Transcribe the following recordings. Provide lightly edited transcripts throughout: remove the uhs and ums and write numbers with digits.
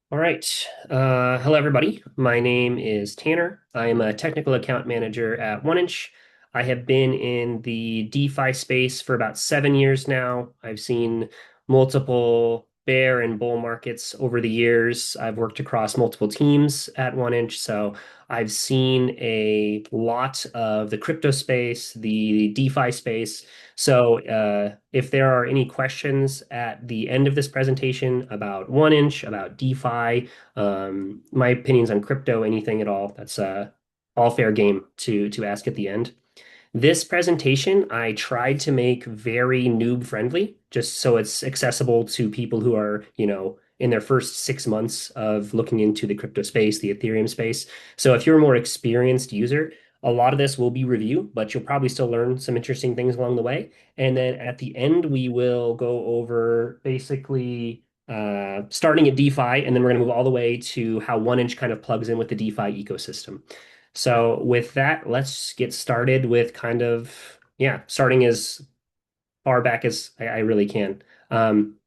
All right. Hello, everybody. My name is Tanner. I am a technical account manager at OneInch. I have been in the DeFi space for about 7 years now. I've seen multiple bear and bull markets over the years. I've worked across multiple teams at OneInch, so I've seen a lot of the crypto space, the DeFi space. So, if there are any questions at the end of this presentation about OneInch, about DeFi, my opinions on crypto, anything at all, that's all fair game to ask at the end. This presentation I tried to make very noob friendly, just so it's accessible to people who are, in their first 6 months of looking into the crypto space, the Ethereum space. So if you're a more experienced user, a lot of this will be review, but you'll probably still learn some interesting things along the way. And then at the end, we will go over basically starting at DeFi, and then we're going to move all the way to how OneInch kind of plugs in with the DeFi ecosystem. So with that, let's get started with kind of, yeah, starting as far back as I really can. Um,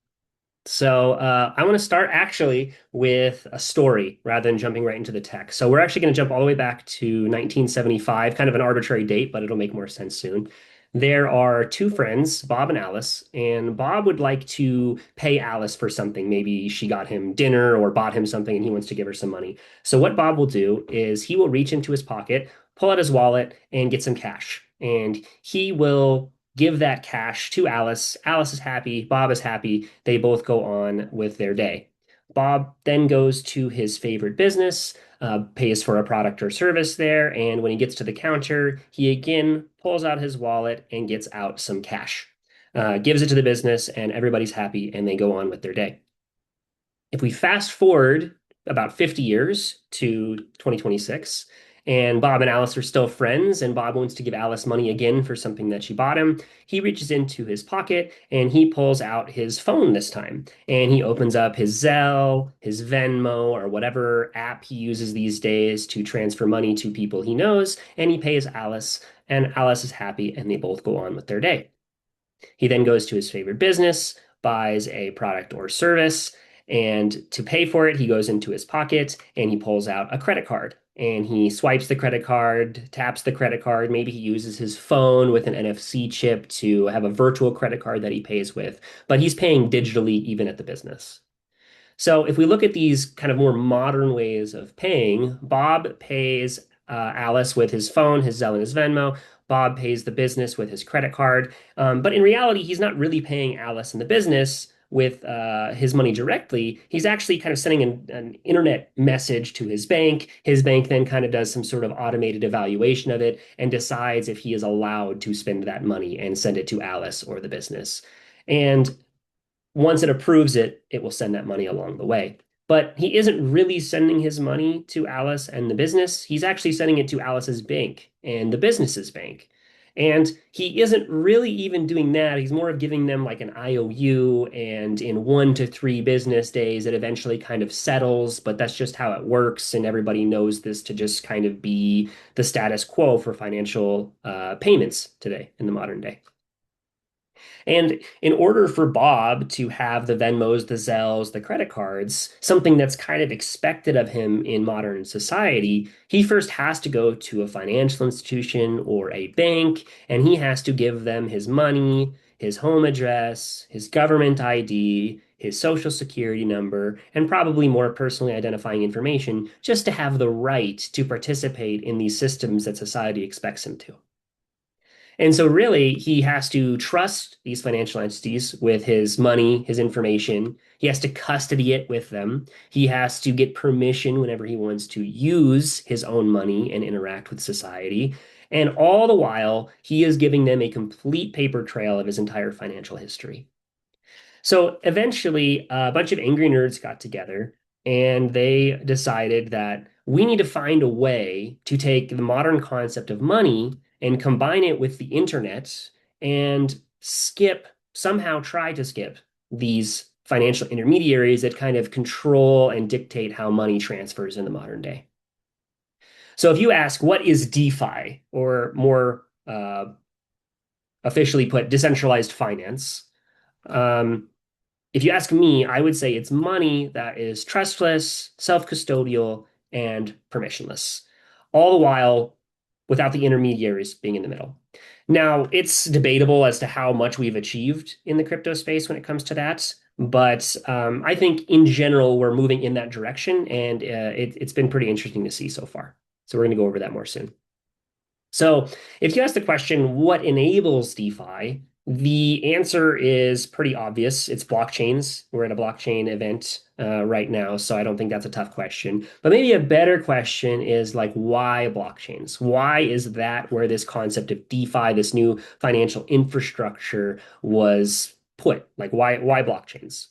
I want to start actually with a story rather than jumping right into the text. So we're actually going to jump all the way back to 1975, kind of an arbitrary date, but it'll make more sense soon. There are two friends, Bob and Alice, and Bob would like to pay Alice for something. Maybe she got him dinner or bought him something and he wants to give her some money. So what Bob will do is he will reach into his pocket, pull out his wallet, and get some cash. And he will give that cash to Alice. Alice is happy. Bob is happy. They both go on with their day. Bob then goes to his favorite business, pays for a product or service there, and when he gets to the counter, he again pulls out his wallet and gets out some cash, gives it to the business, and everybody's happy and they go on with their day. If we fast forward about 50 years to 2026, and Bob and Alice are still friends, and Bob wants to give Alice money again for something that she bought him. He reaches into his pocket and he pulls out his phone this time. And he opens up his Zelle, his Venmo, or whatever app he uses these days to transfer money to people he knows. And he pays Alice, and Alice is happy, and they both go on with their day. He then goes to his favorite business, buys a product or service, and to pay for it, he goes into his pocket and he pulls out a credit card. And he swipes the credit card, taps the credit card. Maybe he uses his phone with an NFC chip to have a virtual credit card that he pays with, but he's paying digitally even at the business. So if we look at these kind of more modern ways of paying, Bob pays Alice with his phone, his Zelle, and his Venmo. Bob pays the business with his credit card. But in reality, he's not really paying Alice and the business with his money directly. He's actually kind of sending an internet message to his bank. His bank then kind of does some sort of automated evaluation of it and decides if he is allowed to spend that money and send it to Alice or the business. And once it approves it, it will send that money along the way. But he isn't really sending his money to Alice and the business. He's actually sending it to Alice's bank and the business's bank. And he isn't really even doing that. He's more of giving them like an IOU, and in 1 to 3 business days, it eventually kind of settles. But that's just how it works. And everybody knows this to just kind of be the status quo for financial payments today in the modern day. And in order for Bob to have the Venmos, the Zelles, the credit cards, something that's kind of expected of him in modern society, he first has to go to a financial institution or a bank, and he has to give them his money, his home address, his government ID, his social security number, and probably more personally identifying information just to have the right to participate in these systems that society expects him to. And so, really, he has to trust these financial entities with his money, his information. He has to custody it with them. He has to get permission whenever he wants to use his own money and interact with society. And all the while, he is giving them a complete paper trail of his entire financial history. So eventually, a bunch of angry nerds got together and they decided that we need to find a way to take the modern concept of money and combine it with the internet and somehow try to skip these financial intermediaries that kind of control and dictate how money transfers in the modern day. So if you ask, what is DeFi, or more officially put, decentralized finance? If you ask me, I would say it's money that is trustless, self-custodial, and permissionless, all the while without the intermediaries being in the middle. Now, it's debatable as to how much we've achieved in the crypto space when it comes to that, but I think in general we're moving in that direction, and it's been pretty interesting to see so far. So we're going to go over that more soon. So if you ask the question, what enables DeFi? The answer is pretty obvious. It's blockchains. We're at a blockchain event right now, so I don't think that's a tough question. But maybe a better question is like, why blockchains? Why is that where this concept of DeFi, this new financial infrastructure, was put? Like, why blockchains?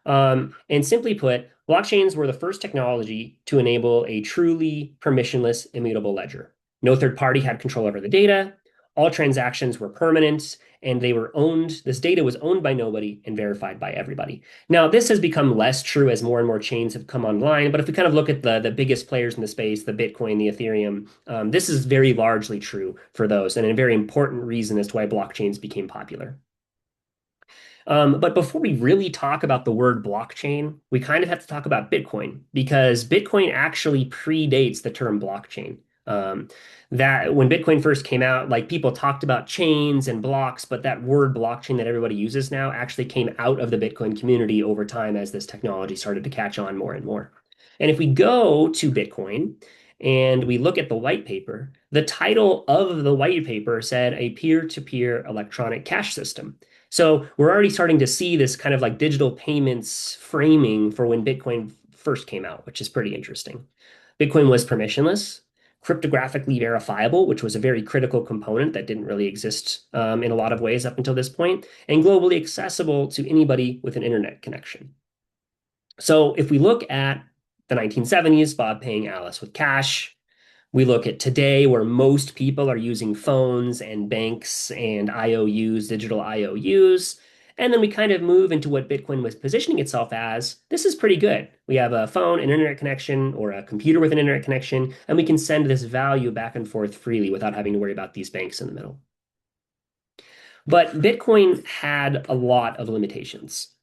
And simply put, blockchains were the first technology to enable a truly permissionless, immutable ledger. No third party had control over the data. All transactions were permanent and they were owned. This data was owned by nobody and verified by everybody. Now, this has become less true as more and more chains have come online. But if we kind of look at the biggest players in the space, the Bitcoin, the Ethereum, this is very largely true for those and a very important reason as to why blockchains became popular. But before we really talk about the word blockchain, we kind of have to talk about Bitcoin because Bitcoin actually predates the term blockchain. Um, that when Bitcoin first came out, like people talked about chains and blocks, but that word blockchain that everybody uses now actually came out of the Bitcoin community over time as this technology started to catch on more and more. And if we go to Bitcoin and we look at the white paper, the title of the white paper said a peer-to-peer electronic cash system. So we're already starting to see this kind of like digital payments framing for when Bitcoin first came out, which is pretty interesting. Bitcoin was permissionless, cryptographically verifiable, which was a very critical component that didn't really exist in a lot of ways up until this point, and globally accessible to anybody with an internet connection. So if we look at the 1970s, Bob paying Alice with cash, we look at today where most people are using phones and banks and IOUs, digital IOUs. And then we kind of move into what Bitcoin was positioning itself as. This is pretty good. We have a phone, an internet connection, or a computer with an internet connection, and we can send this value back and forth freely without having to worry about these banks in the middle. But Bitcoin had a lot of limitations.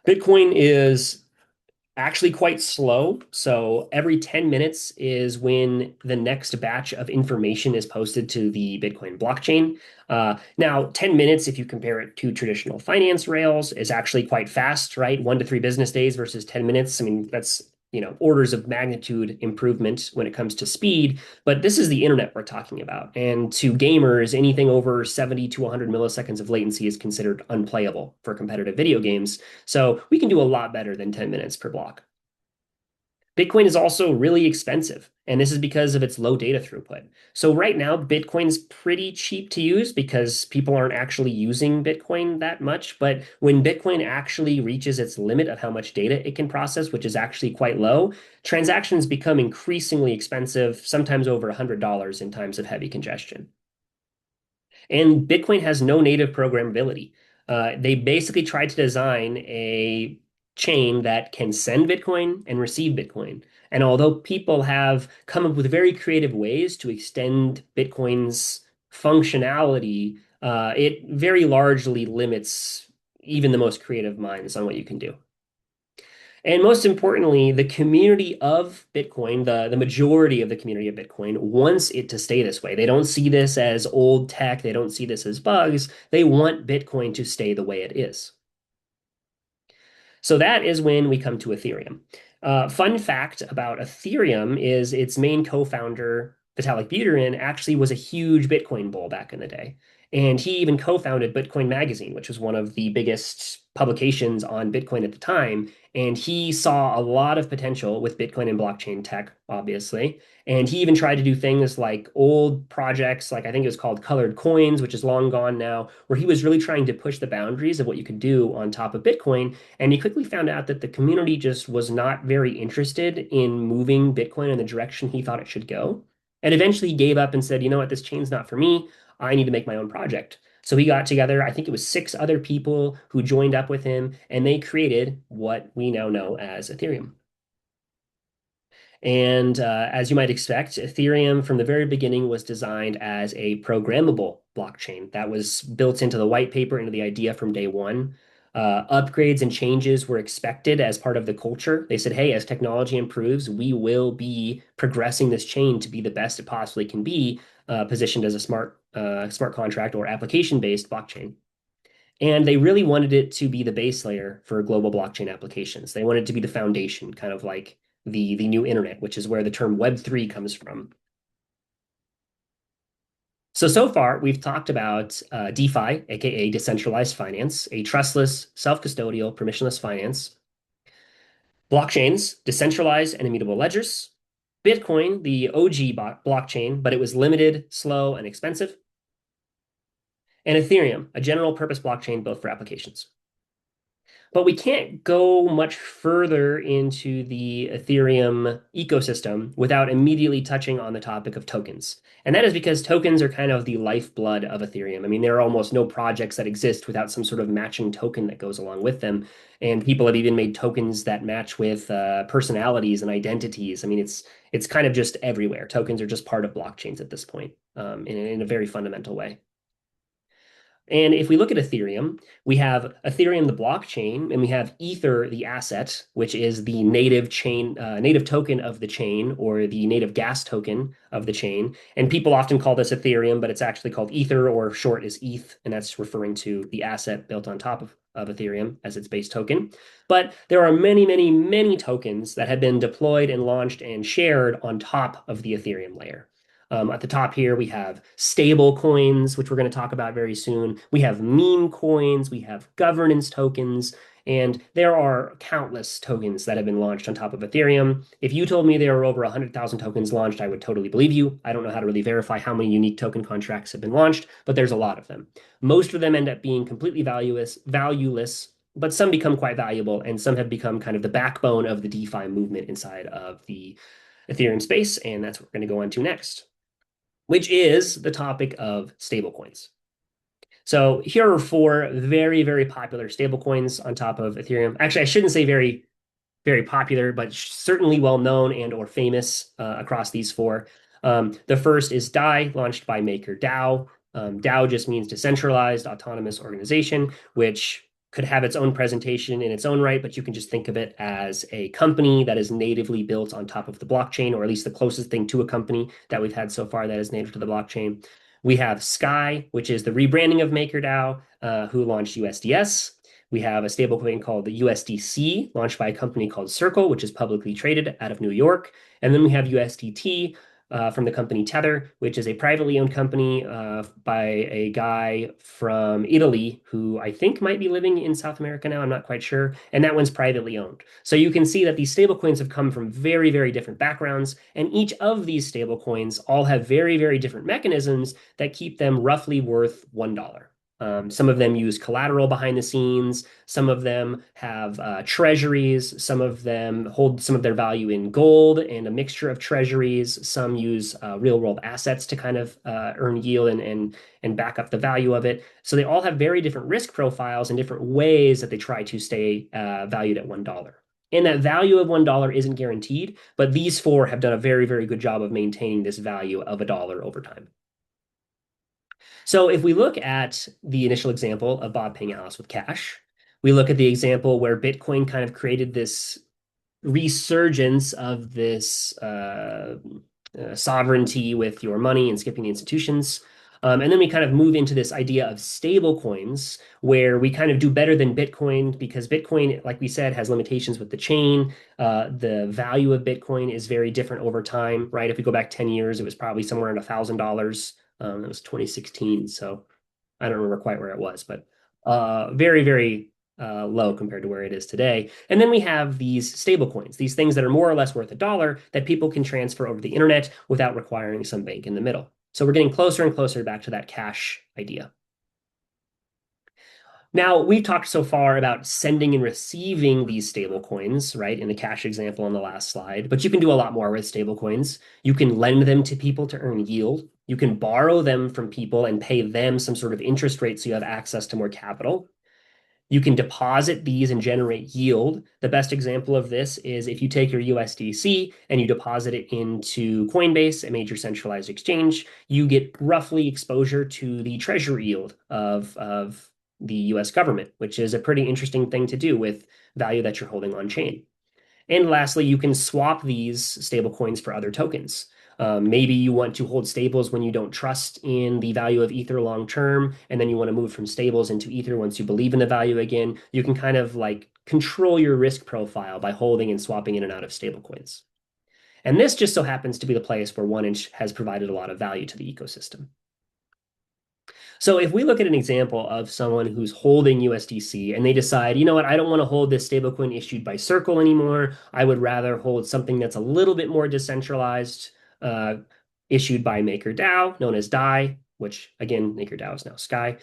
Bitcoin is actually quite slow. So every 10 minutes is when the next batch of information is posted to the Bitcoin blockchain. Now, 10 minutes, if you compare it to traditional finance rails, is actually quite fast, right? 1 to 3 business days versus 10 minutes. I mean, that's orders of magnitude improvement when it comes to speed, but this is the internet we're talking about. And to gamers, anything over 70 to 100 milliseconds of latency is considered unplayable for competitive video games. So we can do a lot better than 10 minutes per block. Bitcoin is also really expensive, and this is because of its low data throughput. So right now, Bitcoin's pretty cheap to use because people aren't actually using Bitcoin that much. But when Bitcoin actually reaches its limit of how much data it can process, which is actually quite low, transactions become increasingly expensive, sometimes over $100 in times of heavy congestion. And Bitcoin has no native programmability. They basically tried to design a chain that can send Bitcoin and receive Bitcoin. And although people have come up with very creative ways to extend Bitcoin's functionality, it very largely limits even the most creative minds on what you can do. And most importantly, the community of Bitcoin, the majority of the community of Bitcoin wants it to stay this way. They don't see this as old tech. They don't see this as bugs. They want Bitcoin to stay the way it is. So that is when we come to Ethereum. Fun fact about Ethereum is its main co-founder, Vitalik Buterin, actually was a huge Bitcoin bull back in the day. And he even co-founded Bitcoin Magazine, which was one of the biggest publications on Bitcoin at the time. And he saw a lot of potential with Bitcoin and blockchain tech, obviously. And he even tried to do things like old projects, like I think it was called Colored Coins, which is long gone now, where he was really trying to push the boundaries of what you could do on top of Bitcoin. And he quickly found out that the community just was not very interested in moving Bitcoin in the direction he thought it should go. And eventually he gave up and said, you know what, this chain's not for me. I need to make my own project. So he got together, I think it was 6 other people who joined up with him, and they created what we now know as Ethereum. And as you might expect, Ethereum from the very beginning was designed as a programmable blockchain. That was built into the white paper, into the idea from day one. Upgrades and changes were expected as part of the culture. They said, hey, as technology improves, we will be progressing this chain to be the best it possibly can be, positioned as a smart contract or application-based blockchain. And they really wanted it to be the base layer for global blockchain applications. They wanted it to be the foundation, kind of like the new internet, which is where the term Web3 comes from. So far, we've talked about DeFi, aka decentralized finance, a trustless, self-custodial, permissionless finance, blockchains, decentralized and immutable ledgers, Bitcoin, the OG blockchain, but it was limited, slow, and expensive, and Ethereum, a general purpose blockchain built for applications. But we can't go much further into the Ethereum ecosystem without immediately touching on the topic of tokens. And that is because tokens are kind of the lifeblood of Ethereum. I mean, there are almost no projects that exist without some sort of matching token that goes along with them. And people have even made tokens that match with personalities and identities. I mean, it's kind of just everywhere. Tokens are just part of blockchains at this point, in a very fundamental way. And if we look at Ethereum, we have Ethereum, the blockchain, and we have Ether, the asset, which is the native chain, native token of the chain, or the native gas token of the chain. And people often call this Ethereum, but it's actually called Ether, or short is ETH, and that's referring to the asset built on top of Ethereum as its base token. But there are many, many, many tokens that have been deployed and launched and shared on top of the Ethereum layer. At the top here, we have stable coins, which we're going to talk about very soon. We have meme coins, we have governance tokens, and there are countless tokens that have been launched on top of Ethereum. If you told me there were over 100,000 tokens launched, I would totally believe you. I don't know how to really verify how many unique token contracts have been launched, but there's a lot of them. Most of them end up being completely valueless, but some become quite valuable, and some have become kind of the backbone of the DeFi movement inside of the Ethereum space, and that's what we're going to go on to next, which is the topic of stablecoins. So here are four very, very popular stablecoins on top of Ethereum. Actually, I shouldn't say very, very popular, but certainly well known and or famous across these four. The first is DAI, launched by MakerDAO. DAO just means decentralized autonomous organization, which could have its own presentation in its own right, but you can just think of it as a company that is natively built on top of the blockchain, or at least the closest thing to a company that we've had so far that is native to the blockchain. We have Sky, which is the rebranding of MakerDAO, who launched USDS. We have a stablecoin called the USDC, launched by a company called Circle, which is publicly traded out of New York. And then we have USDT, from the company Tether, which is a privately owned company by a guy from Italy who I think might be living in South America now. I'm not quite sure. And that one's privately owned. So you can see that these stablecoins have come from very, very different backgrounds. And each of these stablecoins all have very, very different mechanisms that keep them roughly worth $1. Some of them use collateral behind the scenes. Some of them have treasuries. Some of them hold some of their value in gold and a mixture of treasuries. Some use real world assets to kind of earn yield and back up the value of it. So they all have very different risk profiles and different ways that they try to stay valued at $1. And that value of $1 isn't guaranteed, but these four have done a very, very good job of maintaining this value of $1 over time. So if we look at the initial example of Bob paying Alice with cash, we look at the example where Bitcoin kind of created this resurgence of this sovereignty with your money and skipping the institutions. And then we kind of move into this idea of stable coins, where we kind of do better than Bitcoin because Bitcoin, like we said, has limitations with the chain. The value of Bitcoin is very different over time, right? If we go back 10 years, it was probably somewhere around $1,000. It was 2016, so I don't remember quite where it was, but very, very low compared to where it is today. And then we have these stable coins, these things that are more or less worth $1 that people can transfer over the internet without requiring some bank in the middle. So we're getting closer and closer back to that cash idea. Now, we've talked so far about sending and receiving these stable coins, right, in the cash example on the last slide, but you can do a lot more with stable coins. You can lend them to people to earn yield. You can borrow them from people and pay them some sort of interest rate so you have access to more capital. You can deposit these and generate yield. The best example of this is if you take your USDC and you deposit it into Coinbase, a major centralized exchange, you get roughly exposure to the treasury yield of the US government, which is a pretty interesting thing to do with value that you're holding on chain. And lastly, you can swap these stablecoins for other tokens. Maybe you want to hold stables when you don't trust in the value of Ether long term, and then you want to move from stables into Ether once you believe in the value again. You can kind of like control your risk profile by holding and swapping in and out of stablecoins. And this just so happens to be the place where 1inch has provided a lot of value to the ecosystem. So if we look at an example of someone who's holding USDC and they decide, you know what, I don't want to hold this stablecoin issued by Circle anymore. I would rather hold something that's a little bit more decentralized, issued by MakerDAO, known as DAI, which again, MakerDAO is now Sky.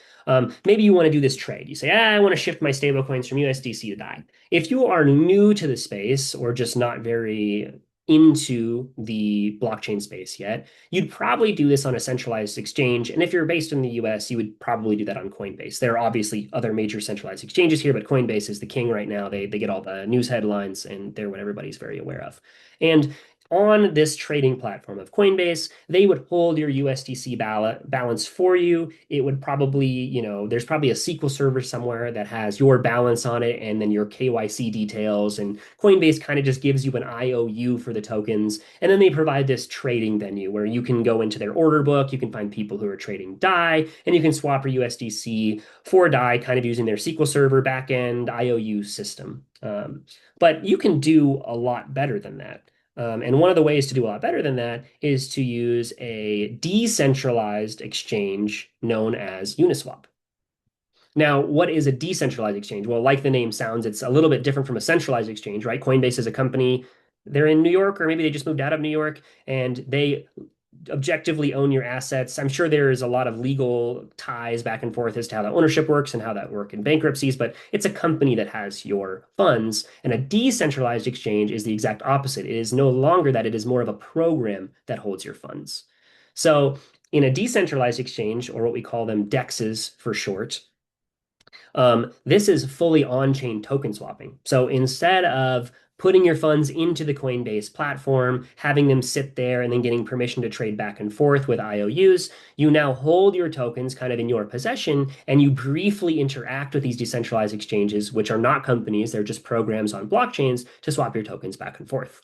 Maybe you want to do this trade. You say, I want to shift my stablecoins from USDC to DAI. If you are new to the space or just not very into the blockchain space yet, you'd probably do this on a centralized exchange. And if you're based in the US, you would probably do that on Coinbase. There are obviously other major centralized exchanges here, but Coinbase is the king right now. They get all the news headlines and they're what everybody's very aware of. And on this trading platform of Coinbase, they would hold your USDC balance for you. It would probably, there's probably a SQL server somewhere that has your balance on it and then your KYC details. And Coinbase kind of just gives you an IOU for the tokens. And then they provide this trading venue where you can go into their order book. You can find people who are trading DAI, and you can swap your USDC for DAI, kind of using their SQL server backend IOU system. But you can do a lot better than that. And one of the ways to do a lot better than that is to use a decentralized exchange known as Uniswap. Now, what is a decentralized exchange? Well, like the name sounds, it's a little bit different from a centralized exchange, right? Coinbase is a company, they're in New York, or maybe they just moved out of New York, and they objectively own your assets. I'm sure there is a lot of legal ties back and forth as to how that ownership works and how that work in bankruptcies, but it's a company that has your funds. And a decentralized exchange is the exact opposite. It is no longer that, it is more of a program that holds your funds. So in a decentralized exchange, or what we call them DEXs for short, this is fully on-chain token swapping. So instead of putting your funds into the Coinbase platform, having them sit there and then getting permission to trade back and forth with IOUs, you now hold your tokens kind of in your possession and you briefly interact with these decentralized exchanges, which are not companies, they're just programs on blockchains to swap your tokens back and forth.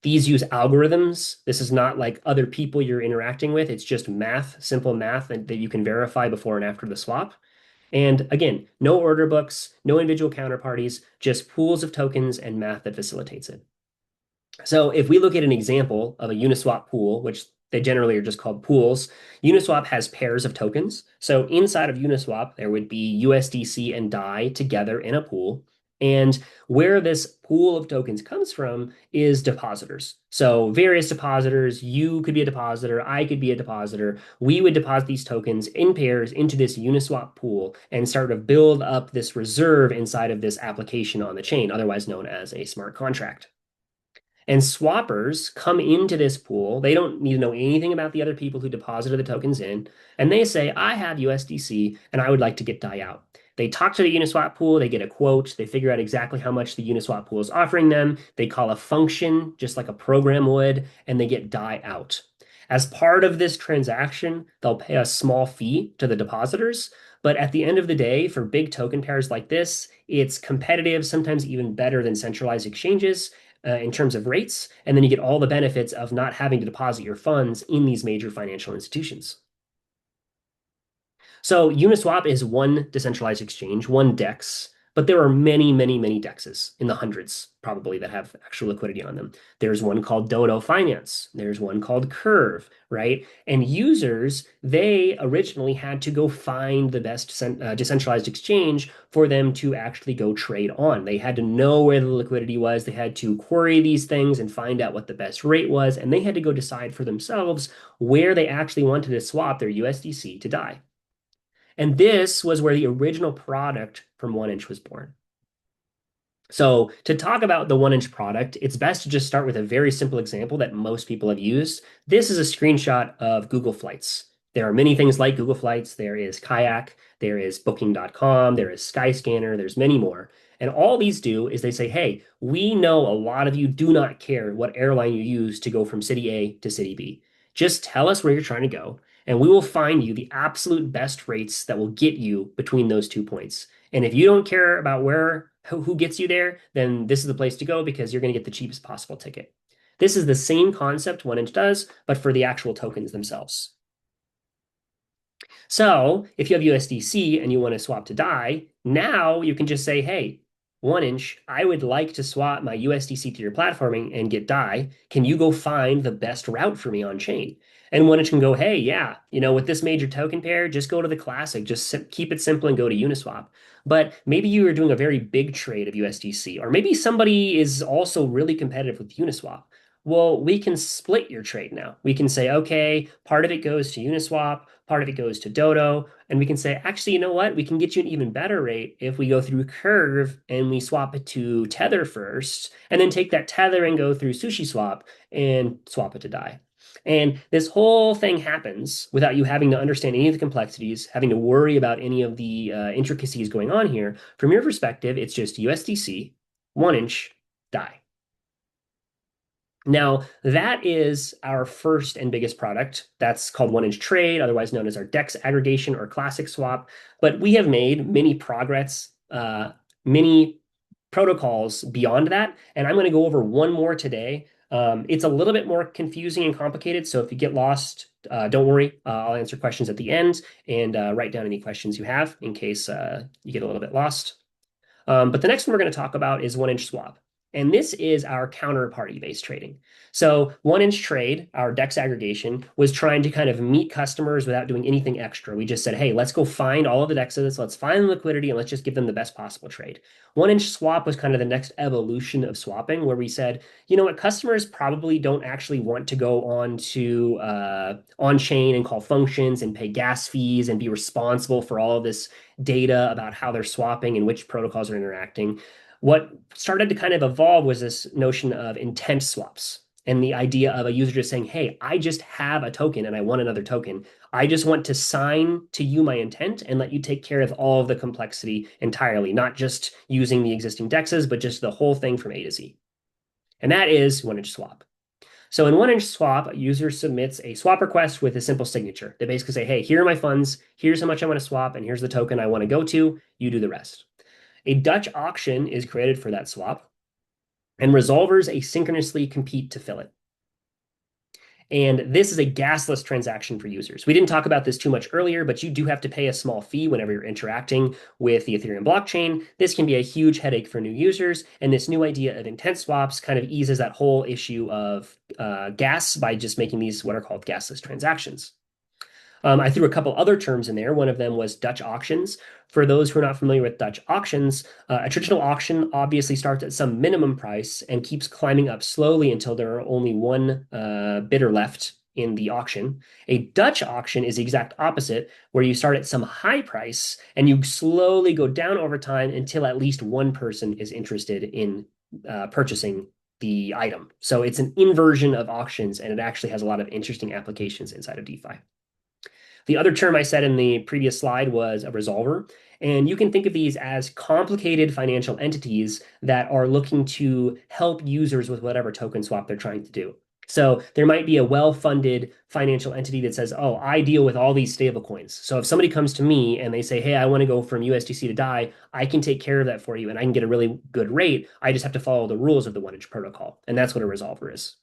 These use algorithms. This is not like other people you're interacting with. It's just math, simple math that you can verify before and after the swap. And again, no order books, no individual counterparties, just pools of tokens and math that facilitates it. So if we look at an example of a Uniswap pool, which they generally are just called pools, Uniswap has pairs of tokens. So inside of Uniswap, there would be USDC and DAI together in a pool. And where this pool of tokens comes from is depositors. So various depositors, you could be a depositor, I could be a depositor. We would deposit these tokens in pairs into this Uniswap pool and start to build up this reserve inside of this application on the chain, otherwise known as a smart contract. And swappers come into this pool. They don't need to know anything about the other people who deposited the tokens in. And they say, I have USDC and I would like to get DAI out. They talk to the Uniswap pool, they get a quote, they figure out exactly how much the Uniswap pool is offering them. They call a function, just like a program would, and they get DAI out. As part of this transaction, they'll pay a small fee to the depositors. But at the end of the day, for big token pairs like this, it's competitive, sometimes even better than centralized exchanges in terms of rates, and then you get all the benefits of not having to deposit your funds in these major financial institutions. So Uniswap is one decentralized exchange, one DEX, but there are many, many, many DEXs in the hundreds probably that have actual liquidity on them. There's one called Dodo Finance. There's one called Curve, right? And users, they originally had to go find the best decentralized exchange for them to actually go trade on. They had to know where the liquidity was. They had to query these things and find out what the best rate was. And they had to go decide for themselves where they actually wanted to swap their USDC to DAI. And this was where the original product from 1inch was born. So to talk about the 1inch product, it's best to just start with a very simple example that most people have used. This is a screenshot of Google Flights. There are many things like Google Flights, there is Kayak, there is Booking.com, there is Skyscanner, there's many more. And all these do is they say, hey, we know a lot of you do not care what airline you use to go from city A to city B. Just tell us where you're trying to go, and we will find you the absolute best rates that will get you between those 2 points. And if you don't care about who gets you there, then this is the place to go because you're going to get the cheapest possible ticket. This is the same concept 1inch does, but for the actual tokens themselves. So if you have USDC and you want to swap to DAI, now you can just say, hey, 1inch, I would like to swap my USDC to your platforming and get DAI. Can you go find the best route for me on chain? And 1inch can go, hey, yeah, with this major token pair, just go to the classic, just keep it simple and go to Uniswap. But maybe you are doing a very big trade of USDC, or maybe somebody is also really competitive with Uniswap. Well, we can split your trade now. We can say, okay, part of it goes to Uniswap, part of it goes to Dodo, and we can say, actually, you know what? We can get you an even better rate if we go through Curve and we swap it to Tether first, and then take that Tether and go through SushiSwap and swap it to DAI. And this whole thing happens without you having to understand any of the complexities, having to worry about any of the intricacies going on here. From your perspective, it's just USDC, 1inch, DAI. Now, that is our first and biggest product. That's called 1inch Trade, otherwise known as our DEX aggregation or classic swap. But we have made many progress, many protocols beyond that. And I'm going to go over one more today. It's a little bit more confusing and complicated. So if you get lost, don't worry. I'll answer questions at the end and write down any questions you have in case you get a little bit lost. But the next one we're going to talk about is 1inch swap. And this is our counterparty-based trading. So 1inch Trade, our DEX aggregation, was trying to kind of meet customers without doing anything extra. We just said, hey, let's go find all of the DEXs, let's find the liquidity, and let's just give them the best possible trade. 1inch swap was kind of the next evolution of swapping, where we said, you know what, customers probably don't actually want to go on to on-chain and call functions and pay gas fees and be responsible for all of this data about how they're swapping and which protocols are interacting. What started to kind of evolve was this notion of intent swaps and the idea of a user just saying, hey, I just have a token and I want another token. I just want to sign to you my intent and let you take care of all of the complexity entirely, not just using the existing DEXs, but just the whole thing from A to Z. And that is 1inch swap. So in 1inch swap, a user submits a swap request with a simple signature. They basically say, hey, here are my funds, here's how much I want to swap, and here's the token I want to go to. You do the rest. A Dutch auction is created for that swap, and resolvers asynchronously compete to fill it. And this is a gasless transaction for users. We didn't talk about this too much earlier, but you do have to pay a small fee whenever you're interacting with the Ethereum blockchain. This can be a huge headache for new users, and this new idea of intent swaps kind of eases that whole issue of gas by just making these what are called gasless transactions. I threw a couple other terms in there. One of them was Dutch auctions. For those who are not familiar with Dutch auctions, a traditional auction obviously starts at some minimum price and keeps climbing up slowly until there are only one bidder left in the auction. A Dutch auction is the exact opposite, where you start at some high price and you slowly go down over time until at least one person is interested in purchasing the item. So it's an inversion of auctions, and it actually has a lot of interesting applications inside of DeFi. The other term I said in the previous slide was a resolver. And you can think of these as complicated financial entities that are looking to help users with whatever token swap they're trying to do. So there might be a well-funded financial entity that says, oh, I deal with all these stable coins. So if somebody comes to me and they say, hey, I want to go from USDC to DAI, I can take care of that for you and I can get a really good rate. I just have to follow the rules of the 1inch protocol. And that's what a resolver is.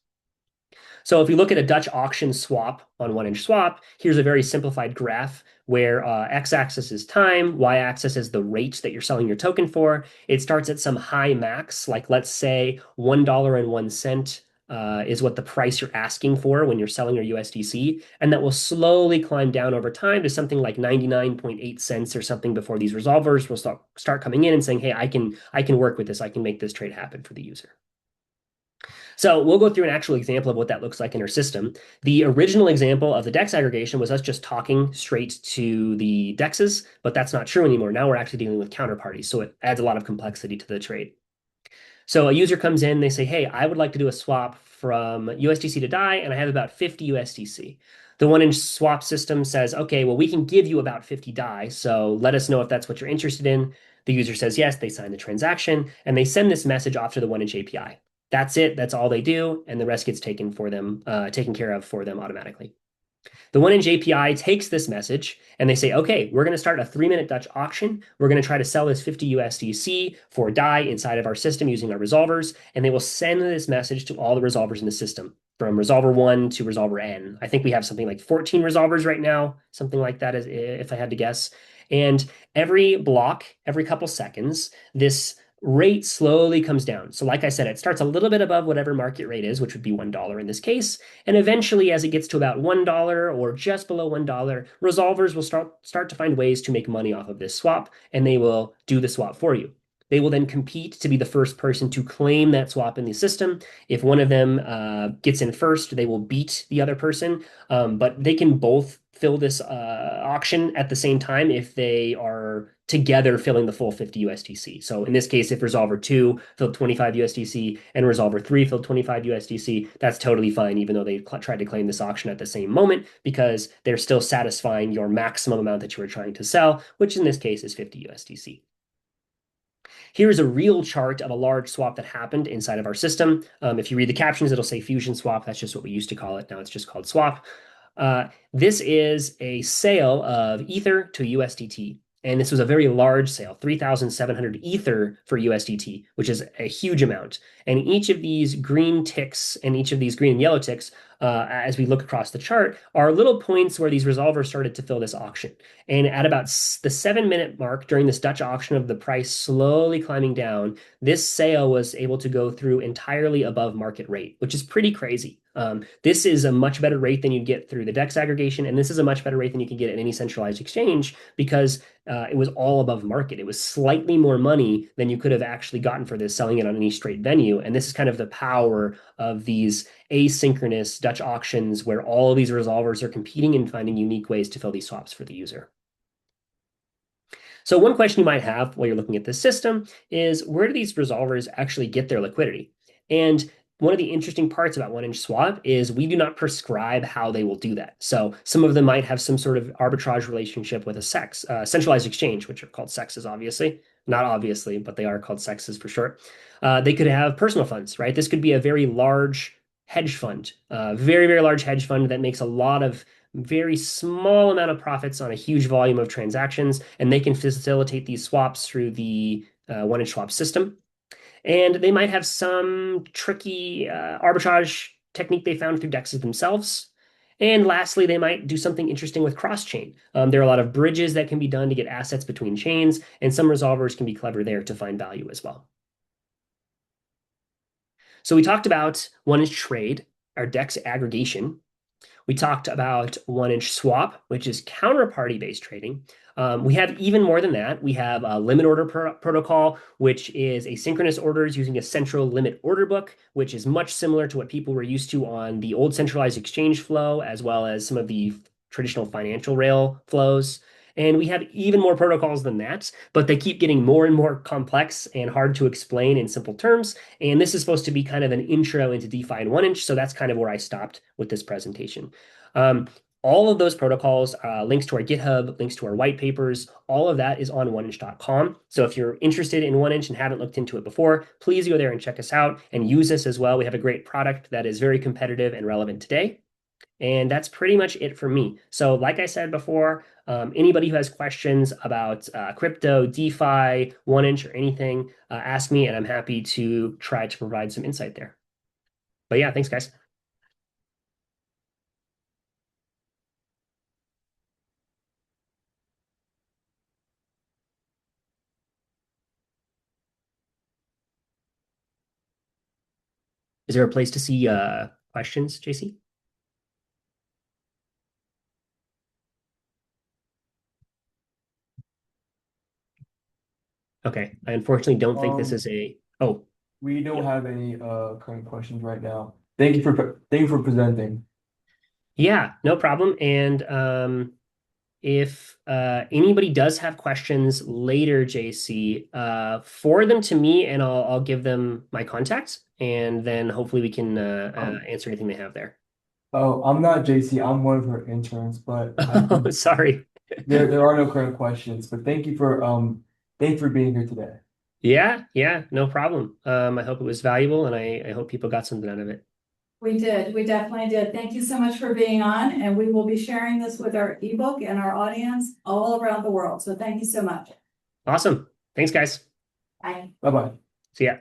So if you look at a Dutch auction swap on 1inch swap, here's a very simplified graph where x-axis is time, y-axis is the rate that you're selling your token for. It starts at some high max, like let's say $1.01 is what the price you're asking for when you're selling your USDC. And that will slowly climb down over time to something like 99.8 cents or something before these resolvers will start coming in and saying, hey, I can work with this. I can make this trade happen for the user. So we'll go through an actual example of what that looks like in our system. The original example of the DEX aggregation was us just talking straight to the DEXs, but that's not true anymore. Now we're actually dealing with counterparties, so it adds a lot of complexity to the trade. So a user comes in, they say, hey, I would like to do a swap from USDC to DAI, and I have about 50 USDC. The 1-inch swap system says, okay, well, we can give you about 50 DAI, so let us know if that's what you're interested in. The user says yes, they sign the transaction, and they send this message off to the 1-inch API. That's it. That's all they do, and the rest gets taken care of for them automatically. The 1-inch API takes this message and they say, okay, we're going to start a 3-minute Dutch auction. We're going to try to sell this 50 USDC for DAI inside of our system using our resolvers. And they will send this message to all the resolvers in the system from resolver 1 to resolver N. I think we have something like 14 resolvers right now, something like that, if I had to guess. And every block, every couple seconds, this rate slowly comes down. So like I said, it starts a little bit above whatever market rate is, which would be $1 in this case. And eventually, as it gets to about $1 or just below $1, resolvers will start to find ways to make money off of this swap, and they will do the swap for you. They will then compete to be the first person to claim that swap in the system. If one of them gets in first, they will beat the other person. But they can both fill this auction at the same time if they are together filling the full 50 USDC. So in this case, if Resolver 2 filled 25 USDC and Resolver 3 filled 25 USDC, that's totally fine, even though they tried to claim this auction at the same moment, because they're still satisfying your maximum amount that you were trying to sell, which in this case is 50 USDC. Here's a real chart of a large swap that happened inside of our system. If you read the captions, it'll say fusion swap. That's just what we used to call it. Now it's just called swap. This is a sale of Ether to USDT. And this was a very large sale, 3,700 Ether for USDT, which is a huge amount. And each of these green ticks and each of these green and yellow ticks, as we look across the chart, are little points where these resolvers started to fill this auction. And at about the 7-minute mark during this Dutch auction of the price slowly climbing down, this sale was able to go through entirely above market rate, which is pretty crazy. This is a much better rate than you'd get through the DEX aggregation, and this is a much better rate than you can get at any centralized exchange because it was all above market. It was slightly more money than you could have actually gotten for this selling it on any straight venue. And this is kind of the power of these asynchronous Dutch auctions where all of these resolvers are competing and finding unique ways to fill these swaps for the user. So one question you might have while you're looking at this system is, where do these resolvers actually get their liquidity? And one of the interesting parts about 1-inch swap is we do not prescribe how they will do that. So some of them might have some sort of arbitrage relationship with a SEX, centralized exchange, which are called SEXs, obviously. Not obviously, but they are called SEXs for short. They could have personal funds, right? This could be a very large hedge fund, very, very large hedge fund that makes a lot of very small amount of profits on a huge volume of transactions, and they can facilitate these swaps through the 1-inch swap system. And they might have some tricky arbitrage technique they found through DEXs themselves. And lastly, they might do something interesting with cross-chain. There are a lot of bridges that can be done to get assets between chains, and some resolvers can be clever there to find value as well. So we talked about 1-inch trade, our DEX aggregation. We talked about 1-inch swap, which is counterparty-based trading. We have even more than that. We have a limit order protocol, which is asynchronous orders using a central limit order book, which is much similar to what people were used to on the old centralized exchange flow, as well as some of the traditional financial rail flows. And we have even more protocols than that, but they keep getting more and more complex and hard to explain in simple terms. And this is supposed to be kind of an intro into DeFi and 1-inch. So that's kind of where I stopped with this presentation. All of those protocols, links to our GitHub, links to our white papers, all of that is on 1inch.com. So if you're interested in 1-inch and haven't looked into it before, please go there and check us out and use us as well. We have a great product that is very competitive and relevant today. And that's pretty much it for me. So like I said before, anybody who has questions about crypto, DeFi, 1-inch, or anything, ask me, and I'm happy to try to provide some insight there. But yeah, thanks, guys. Is there a place to see questions, JC? Okay. I unfortunately don't think this Um, is a. Oh, we don't yep. have any current questions right now. Thank you for presenting. Yeah, no problem. And if anybody does have questions later, JC, forward them to me and I'll give them my contacts, and then hopefully we can Um, answer anything they have there. Oh, I'm not JC. I'm one of her interns, but I Oh, think sorry. there are no current questions. But thank you for being here today. Yeah, yeah, no problem. I hope it was valuable and I hope people got something out of it. We did. We definitely did. Thank you so much for being on, and we will be sharing this with our ebook and our audience all around the world. So thank you so much. Awesome. Thanks, guys. Bye. Bye bye. See ya.